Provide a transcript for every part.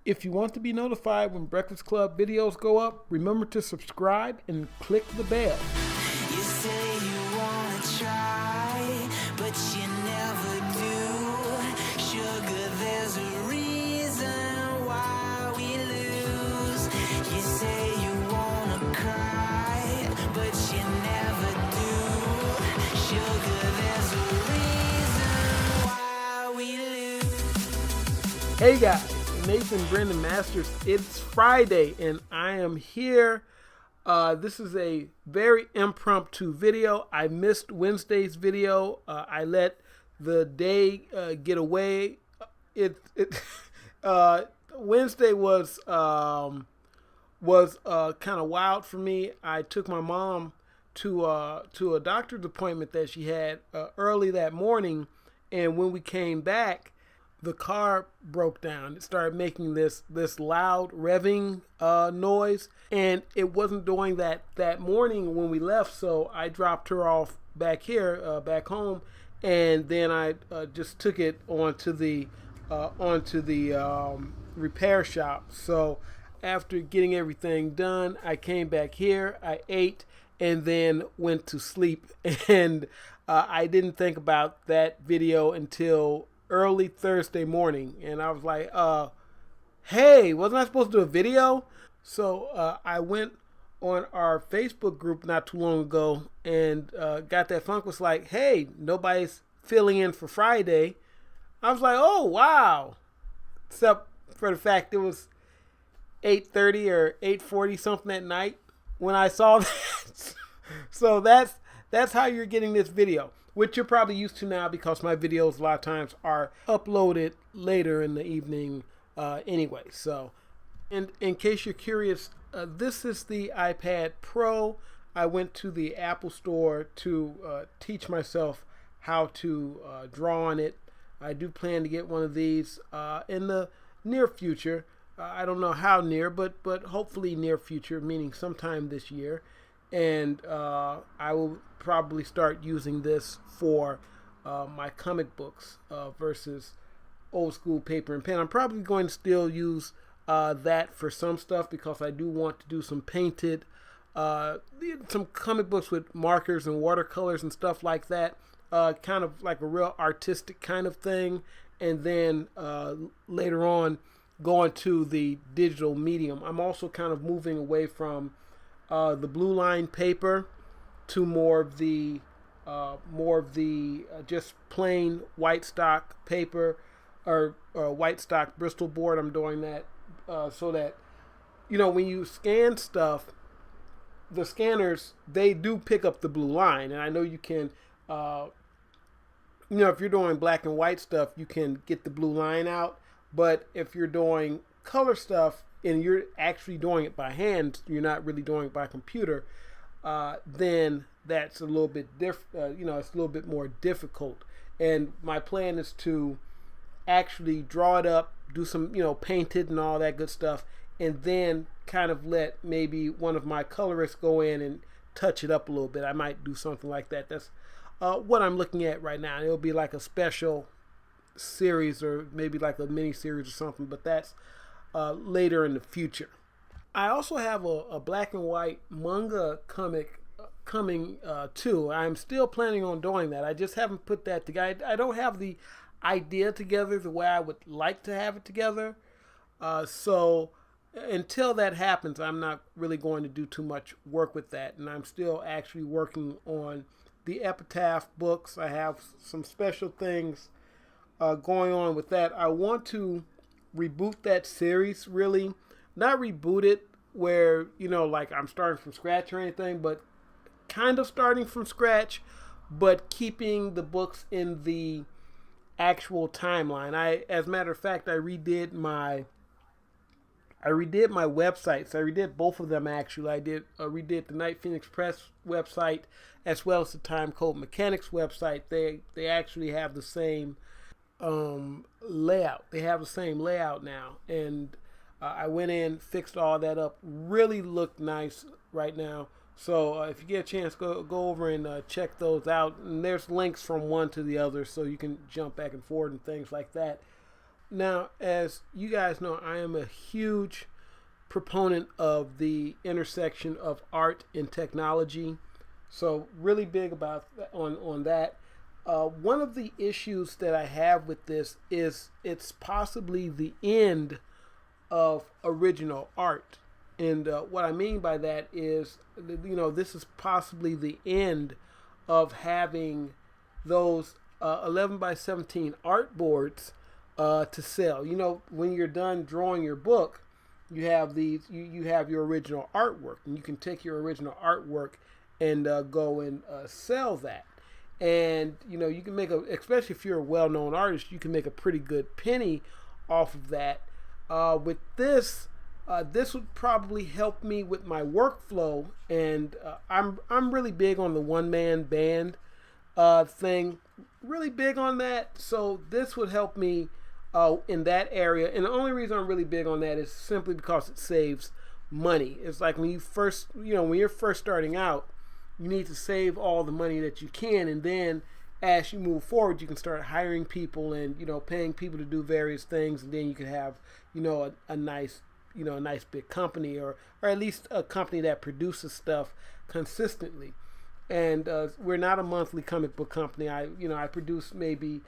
If you want to be notified when Breakfast Club videos go up, remember to subscribe and click the bell. You say you wanna try, but you never do. Sugar, there's a reason why we lose. You say you wanna cry, but you never do. Sugar, there's a reason why we lose. Hey guys, Nathyn Brendan Masters. It's Friday and I am here. This is a very impromptu video. I missed Wednesday's video. I let the day get away. Wednesday was kind of wild for me. I took my mom to a doctor's appointment that she had early that morning, and when we came back, the car broke down. It started making this loud revving noise, and it wasn't doing that morning when we left. So I dropped her off back here, back home, and then I just took it onto the repair shop. So after getting everything done, I came back here. I ate and then went to sleep, and I didn't think about that video until early Thursday morning, and I was like, hey, wasn't I supposed to do a video? So I went on our Facebook group not too long ago and got that funk. Was like, hey, nobody's filling in for Friday. I was like, oh wow, except for the fact it was 8:30 or 8:40 something at night when I saw that. So that's how you're getting this video, which you're probably used to now because my videos a lot of times are uploaded later in the evening anyway. So, and in case you're curious, this is the iPad Pro. I went to the Apple store to teach myself how to draw on it. I do plan to get one of these in the near future. I don't know how near, but hopefully near future, meaning sometime this year. And I will probably start using this for my comic books versus old school paper and pen. I'm probably going to still use that for some stuff because I do want to do some painted, some comic books with markers and watercolors and stuff like that. Kind of like a real artistic kind of thing. And then later on going to the digital medium. I'm also kind of moving away from the blue line paper to more of the just plain white stock paper or white stock Bristol board. I'm doing that so that, you know, when you scan stuff, the scanners, they do pick up the blue line. And I know you can, you know, if you're doing black and white stuff, you can get the blue line out. But if you're doing color stuff and you're actually doing it by hand, you're not really doing it by computer, then that's a little bit different. You know, it's a little bit more difficult. And my plan is to actually draw it up, do some, you know, paint it and all that good stuff, and then kind of let maybe one of my colorists go in and touch it up a little bit. I might do something like that. That's what I'm looking at right now. It'll be like a special series or maybe like a mini series or something, but that's later in the future. I also have a black and white manga comic coming too. I'm still planning on doing that. I just haven't put that together. I don't have the idea together the way I would like to have it together. So until that happens, I'm not really going to do too much work with that. And I'm still actually working on the Epitaph books. I have some special things going on with that. I want to reboot that series, really. Not reboot it where, you know, like I'm starting from scratch or anything, but kind of starting from scratch, but keeping the books in the actual timeline. As a matter of fact, I redid my websites. I redid both of them actually. I redid the Night Phoenix Press website as well as the TimeCode Mechanics website. They actually have the same layout. They have the same layout now, and I went in, fixed all that up. Really look nice right now. So if you get a chance, go over and check those out. And there's links from one to the other, so you can jump back and forth and things like that. Now, as you guys know, I am a huge proponent of the intersection of art and technology. So really big about on that. One of the issues that I have with this is it's possibly the end of original art. And what I mean by that is, this is possibly the end of having those 11 by 17 art boards to sell. When you're done drawing your book, you have you have your original artwork, and you can take your original artwork and go and sell that. And you can make especially if you're a well-known artist, you can make a pretty good penny off of that. With this would probably help me with my workflow, and I'm really big on the one-man band thing, really big on that. So this would help me in that area, and the only reason I'm really big on that is simply because it saves money. It's like when you're first starting out, you need to save all the money that you can, and then as you move forward, you can start hiring people and paying people to do various things, and then you can have a nice big company, or at least a company that produces stuff consistently. And we're not a monthly comic book company. I produce maybe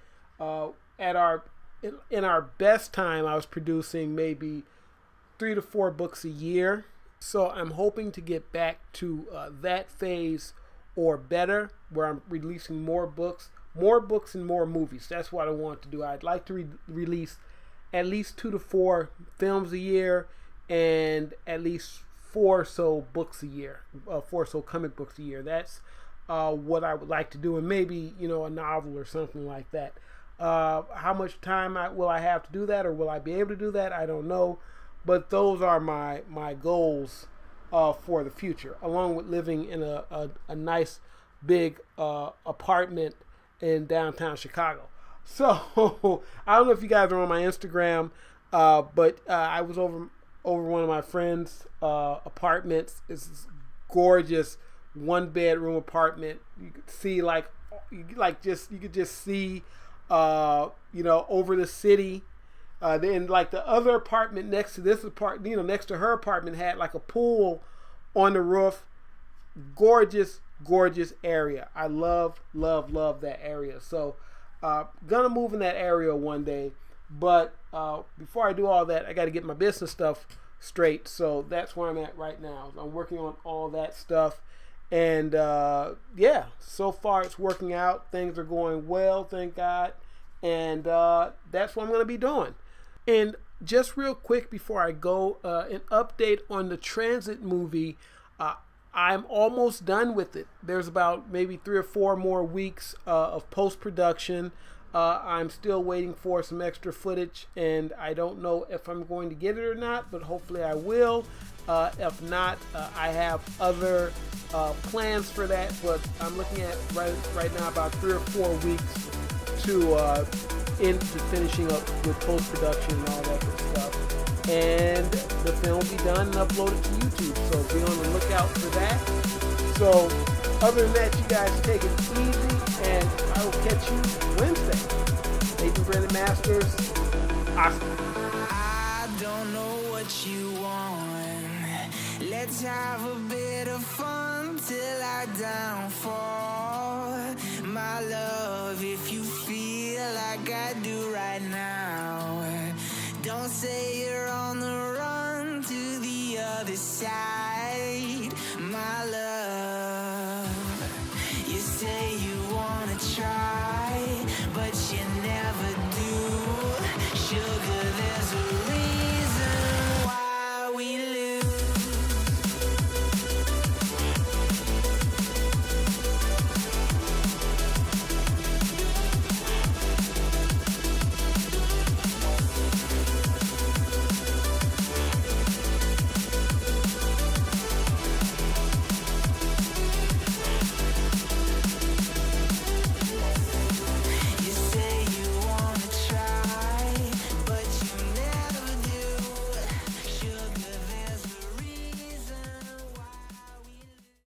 in our best time, I was producing maybe 3 to 4 books a year. So I'm hoping to get back to that phase or better, where I'm releasing more books and more movies. That's what I want to do. I'd like to release at least 2 to 4 films a year, and at least 4 or so books a year, 4 or so comic books a year. That's what I would like to do, and maybe a novel or something like that. How much time will I have to do that, or will I be able to do that? I don't know, but those are my goals for the future, along with living in a nice big apartment in downtown Chicago. So I don't know if you guys are on my Instagram, but I was over one of my friends' apartments. It's this gorgeous 1-bedroom apartment. You could see you could just see over the city. Then the other apartment next to this apartment, next to her apartment, had like a pool on the roof. Gorgeous area. I love that area. So gonna move in that area one day. But before I do all that, I got to get my business stuff straight. So that's where I'm at right now. I'm working on all that stuff. And so far it's working out. Things are going well, thank God. And that's what I'm going to be doing. And just real quick before I go, an update on the Transit movie. I'm almost done with it. There's about maybe 3 or 4 more weeks of post-production. I'm still waiting for some extra footage, and I don't know if I'm going to get it or not, but hopefully I will. If not, I have other plans for that, but I'm looking at right now about 3 or 4 weeks to into finishing up with post-production and all that good stuff. And the film will be done and uploaded to YouTube, so be on the lookout for that. So other than that, you guys take it easy, and I will catch you Wednesday. Nathyn Brendan Masters, awesome. I don't know what you want. Let's have a bit of fun till I downfall. My love, if you feel like I do right now, don't say you're on the run to the other side.